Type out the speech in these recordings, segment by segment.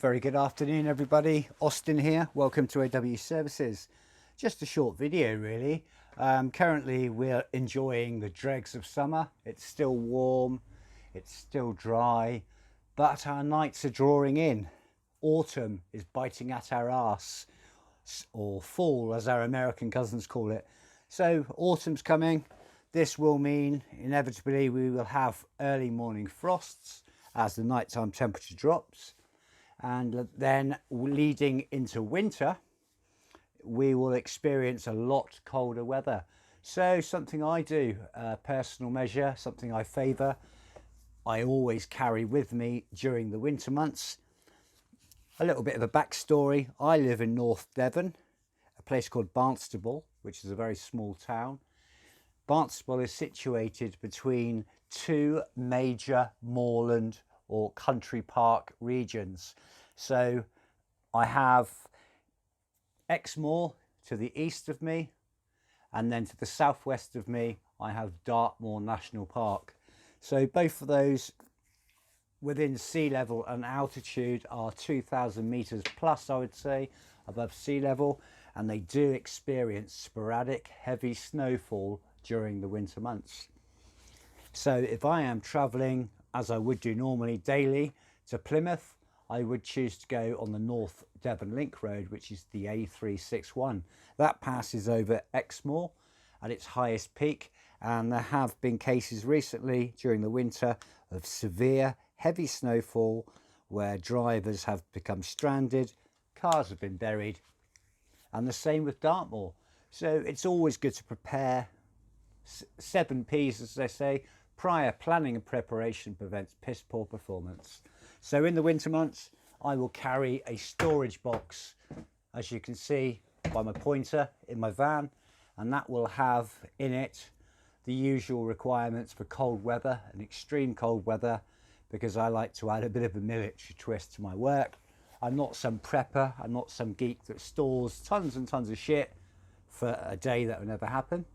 Very good afternoon, everybody. Austin here. Welcome to AW Services. Just a short video, really. Currently, we're enjoying the dregs of summer. It's still warm, it's still dry, but our nights are drawing in. Autumn is biting at our arse, or fall, as our American cousins call it. So, autumn's coming. This will mean, inevitably, we will have early morning frosts as the nighttime temperature drops. And then leading into winter, we will experience a lot colder weather. So something I do, a personal measure, something I favour, I always carry with me during the winter months. A little bit of a backstory. I live in North Devon, a place called Barnstaple, which is a very small town. Barnstaple is situated between two major moorland or country park regions. So I have Exmoor to the east of me, and then to the southwest of me I have Dartmoor National Park. So both of those within sea level and altitude are 2,000 meters plus, I would say, above sea level, and they do experience sporadic heavy snowfall during the winter months. So if I am traveling, as I would do normally daily, to Plymouth, I would choose to go on the North Devon Link Road, which is the A361. That passes over Exmoor at its highest peak, and there have been cases recently during the winter of severe heavy snowfall where drivers have become stranded, cars have been buried, and the same with Dartmoor. So it's always good to prepare. 7 P's, as they say. Prior planning and preparation prevents piss poor performance. So in the winter months, I will carry a storage box, as you can see by my pointer, in my van, and that will have in it the usual requirements for cold weather and extreme cold weather, because I like to add a bit of a military twist to my work. I'm not some prepper, I'm not some geek that stores tons and tons of shit for a day that will never happen.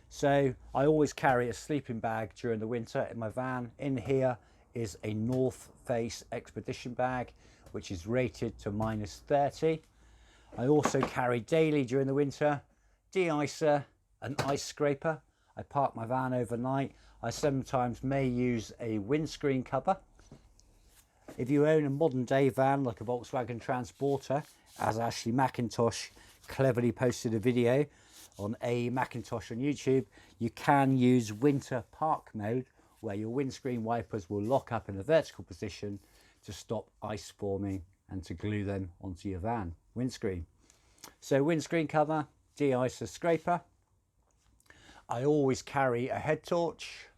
So I always carry a sleeping bag during the winter in my van. In here is a North Face expedition bag, which is rated to -30. I also carry daily during the winter de-icer, an ice scraper. I park my van overnight. I sometimes may use a windscreen cover. If you own a modern day van like a Volkswagen Transporter, as Ashley McIntosh cleverly posted a video on A Macintosh on YouTube, you can use winter park mode, where your windscreen wipers will lock up in a vertical position to stop ice forming and to glue them onto your van windscreen. So windscreen cover, de-icer scraper. I always carry a head torch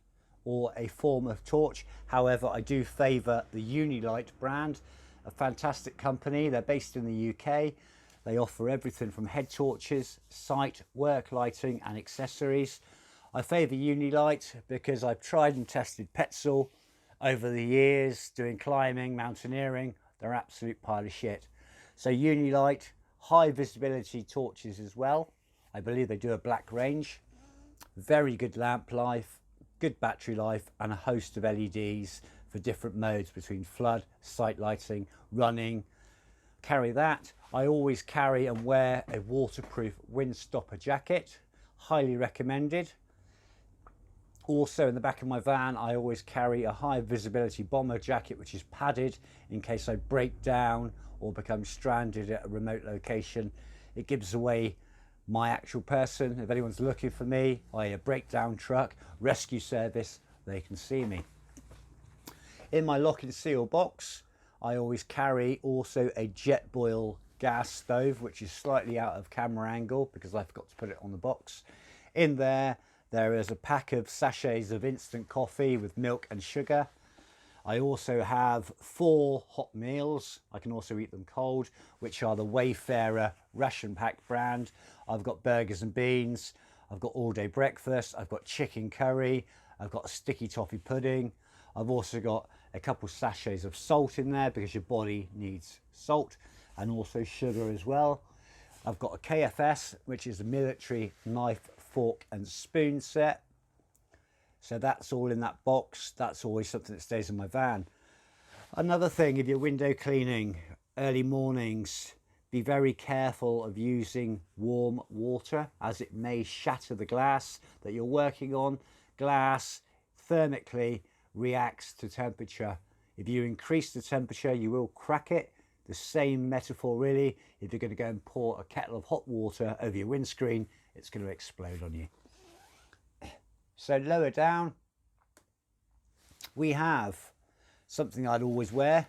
or a form of torch. However, I do favour the Unilight brand, a fantastic company. They're based in the UK. They offer everything from head torches, site, work lighting and accessories. I favour Unilight because I've tried and tested Petzl over the years doing climbing, mountaineering. They're an absolute pile of shit. So Unilight, high visibility torches as well. I believe they do a black range. Very good lamp life, good battery life, and a host of LEDs for different modes between flood, site lighting, running. Carry that. I always carry and wear a waterproof windstopper jacket, highly recommended. Also in the back of my van, I always carry a high visibility bomber jacket, which is padded in case I break down or become stranded at a remote location. It gives away my actual person. If anyone's looking for me, a breakdown truck, rescue service, they can see me. In my lock and seal box, I always carry also a Jetboil gas stove, which is slightly out of camera angle because I forgot to put it on the box. In there is a pack of sachets of instant coffee with milk and sugar. I also have 4 hot meals. I can also eat them cold, which are the Wayfarer ration pack brand. I've got burgers and beans. I've got all day breakfast. I've got chicken curry. I've got a sticky toffee pudding. I've also got a couple sachets of salt in there because your body needs salt, and also sugar as well. I've got a KFS, which is a military knife, fork and spoon set. So that's all in that box. That's always something that stays in my van. Another thing, if you're window cleaning early mornings, be very careful of using warm water, as it may shatter the glass that you're working on. Glass thermically reacts to temperature. If you increase the temperature, you will crack it. The same metaphor really, if you're going to go and pour a kettle of hot water over your windscreen, it's going to explode on you. So lower down, we have something I'd always wear.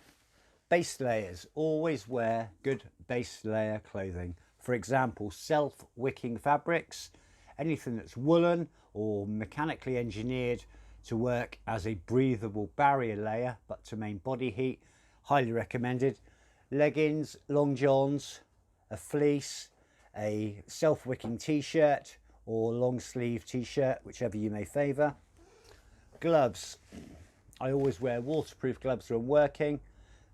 Base layers. Always wear good base layer clothing. For example, self-wicking fabrics, anything that's woolen or mechanically engineered to work as a breathable barrier layer but to maintain body heat, highly recommended. Leggings, long johns, a fleece, a self-wicking t-shirt or long sleeve t-shirt, whichever you may favour. Gloves. I always wear waterproof gloves when working,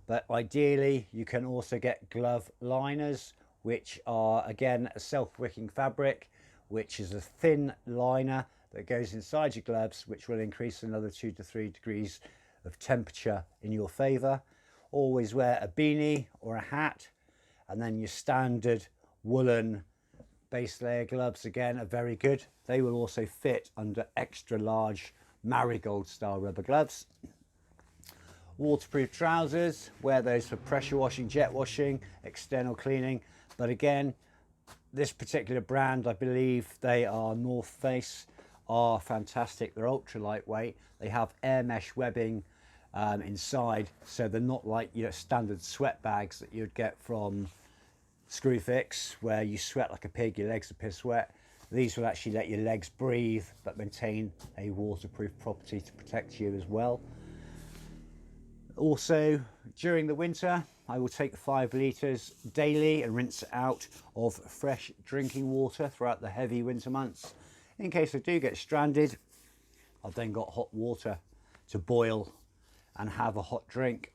but ideally you can also get glove liners, which are again a self-wicking fabric, which is a thin liner that goes inside your gloves, which will increase another 2 to 3 degrees of temperature in your favour. Always wear a beanie or a hat, and then your standard woolen base layer gloves again are very good. They will also fit under extra large marigold style rubber gloves. Waterproof trousers, wear those for pressure washing, jet washing, external cleaning. But again, this particular brand, I believe they are North Face, are fantastic. They're ultra lightweight. They have air mesh webbing inside, so they're not like your standard sweat bags that you'd get from Screwfix, where you sweat like a pig, your legs are piss wet. These will actually let your legs breathe but maintain a waterproof property to protect you as well. Also, during the winter, I will take 5 litres daily and rinse it out of fresh drinking water throughout the heavy winter months. In case I do get stranded, I've then got hot water to boil and have a hot drink.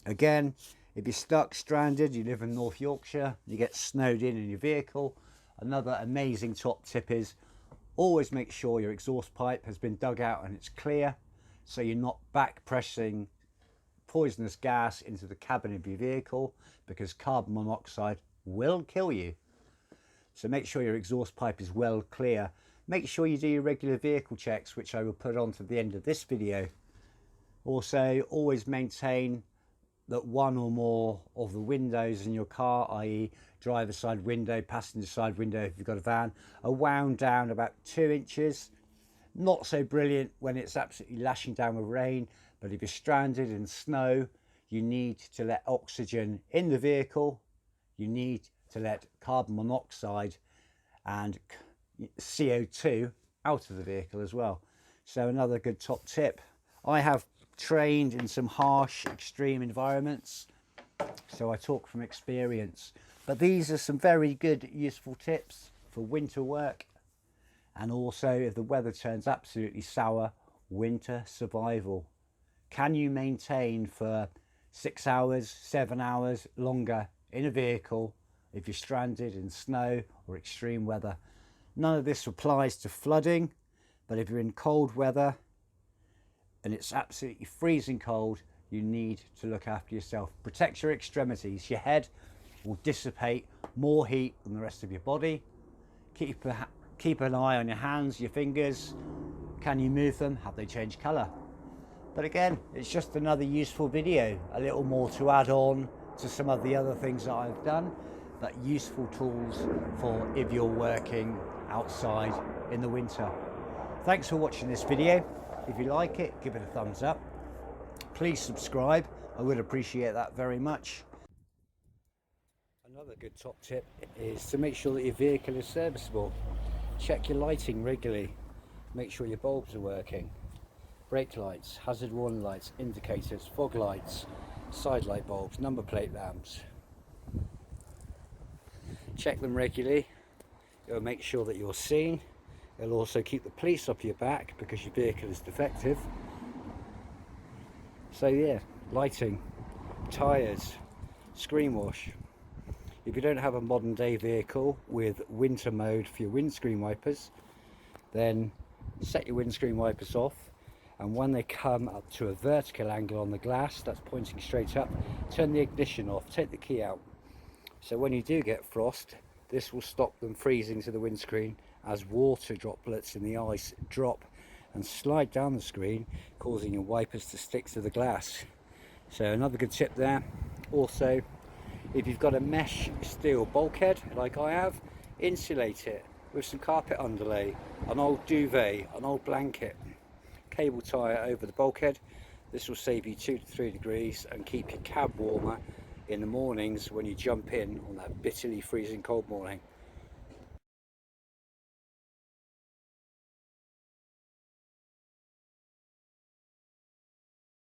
Again, if you're stuck, stranded, you live in North Yorkshire, you get snowed in your vehicle, another amazing top tip is always make sure your exhaust pipe has been dug out and it's clear, so you're not back pressing poisonous gas into the cabin of your vehicle, because carbon monoxide will kill you. So make sure your exhaust pipe is well clear. Make sure you do your regular vehicle checks, which I will put on to the end of this video. Also, always maintain that one or more of the windows in your car, i.e. driver side window, passenger side window if you've got a van, are wound down about 2 inches. Not so brilliant when it's absolutely lashing down with rain, but if you're stranded in snow, you need to let oxygen in the vehicle. You need to let carbon monoxide and CO2 out of the vehicle as well. So another good top tip. I have trained in some harsh, extreme environments, so I talk from experience. But these are some very good, useful tips for winter work. And also, if the weather turns absolutely sour, winter survival. Can you maintain for 6 hours, 7 hours longer in a vehicle if you're stranded in snow or extreme weather? None of this applies to flooding, but if you're in cold weather and it's absolutely freezing cold, you need to look after yourself. Protect your extremities. Your head will dissipate more heat than the rest of your body. Keep an eye on your hands, your fingers. Can you move them? Have they changed colour? But again, it's just another useful video. A little more to add on to some of the other things that I've done, but useful tools for if you're working outside in the winter. Thanks for watching this video. If you like it, give it a thumbs up. Please subscribe. I would appreciate that very much. Another good top tip is to make sure that your vehicle is serviceable. Check your lighting regularly. Make sure your bulbs are working. Brake lights, hazard warning lights, indicators, fog lights, side light bulbs, number plate lamps. Check them regularly. It'll make sure that you're seen. It'll also keep the police off your back because your vehicle is defective. So yeah, lighting, tyres, screen wash. If you don't have a modern day vehicle with winter mode for your windscreen wipers, then set your windscreen wipers off and when they come up to a vertical angle on the glass that's pointing straight up, turn the ignition off, take the key out. So when you do get frost, this will stop them freezing to the windscreen as water droplets in the ice drop and slide down the screen, causing your wipers to stick to the glass. So another good tip there. Also, if you've got a mesh steel bulkhead like I have, insulate it with some carpet underlay, an old duvet, an old blanket, cable tie it over the bulkhead. This will save you 2 to 3 degrees and keep your cab warmer in the mornings when you jump in on that bitterly freezing cold morning.